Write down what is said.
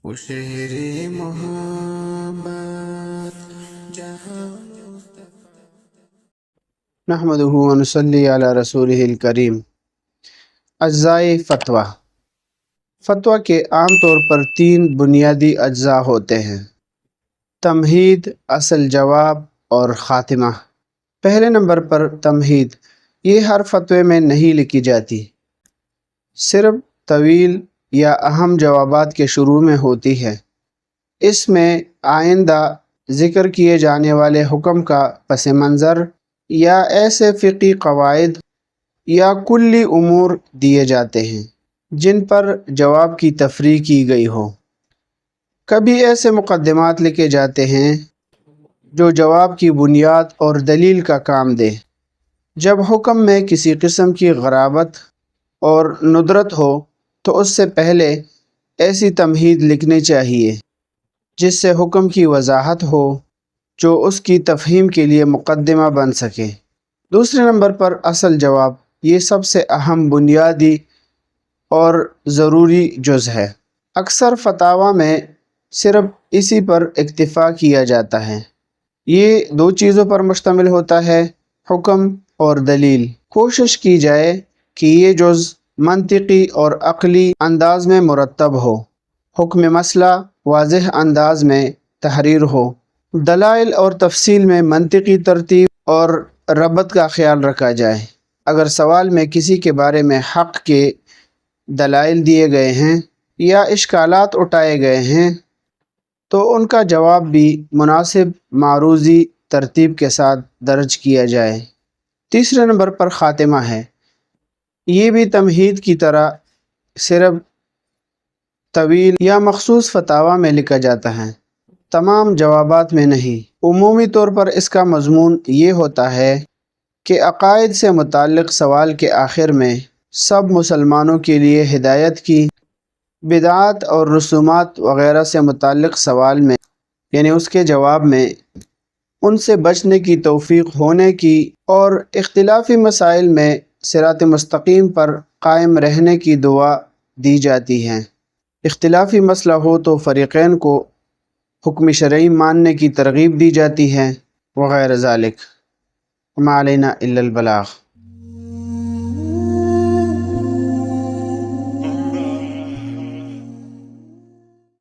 وہ شہر محبت جہاں نحمدہ و نصلی علی رسولہ الکریم۔ اجزائے فتویٰ۔ فتویٰ کے عام طور پر 3 بنیادی اجزاء ہوتے ہیں: تمہید، اصل جواب اور خاتمہ۔ پہلے نمبر پر تمہید، یہ ہر فتوے میں نہیں لکھی جاتی، صرف طویل یا اہم جوابات کے شروع میں ہوتی ہے۔ اس میں آئندہ ذکر کیے جانے والے حکم کا پس منظر یا ایسے فقہی قواعد یا کلی امور دیے جاتے ہیں جن پر جواب کی تفریح کی گئی ہو۔ کبھی ایسے مقدمات لکھے جاتے ہیں جو جواب کی بنیاد اور دلیل کا کام دے۔ جب حکم میں کسی قسم کی غرابت اور ندرت ہو تو اس سے پہلے ایسی تمہید لکھنی چاہیے جس سے حکم کی وضاحت ہو، جو اس کی تفہیم کے لیے مقدمہ بن سکے۔ دوسرے نمبر پر اصل جواب، یہ سب سے اہم، بنیادی اور ضروری جز ہے۔ اکثر فتاویٰ میں صرف اسی پر اکتفا کیا جاتا ہے۔ یہ 2 چیزوں پر مشتمل ہوتا ہے: حکم اور دلیل۔ کوشش کی جائے کہ یہ جز منطقی اور عقلی انداز میں مرتب ہو، حکم مسئلہ واضح انداز میں تحریر ہو، دلائل اور تفصیل میں منطقی ترتیب اور ربط کا خیال رکھا جائے۔ اگر سوال میں کسی کے بارے میں حق کے دلائل دیے گئے ہیں یا اشکالات اٹھائے گئے ہیں تو ان کا جواب بھی مناسب معروضی ترتیب کے ساتھ درج کیا جائے۔ تیسرے نمبر پر خاتمہ ہے۔ یہ بھی تمہید کی طرح صرف طویل یا مخصوص فتاویٰ میں لکھا جاتا ہے، تمام جوابات میں نہیں۔ عمومی طور پر اس کا مضمون یہ ہوتا ہے کہ عقائد سے متعلق سوال کے آخر میں سب مسلمانوں کے لیے ہدایت کی، بدعات اور رسومات وغیرہ سے متعلق سوال میں یعنی اس کے جواب میں ان سے بچنے کی توفیق ہونے کی اور اختلافی مسائل میں صراط مستقیم پر قائم رہنے کی دعا دی جاتی ہے۔ اختلافی مسئلہ ہو تو فریقین کو حکم شرعی ماننے کی ترغیب دی جاتی ہے، وغیرہ ذالک۔ وما علینا الا البلاغ۔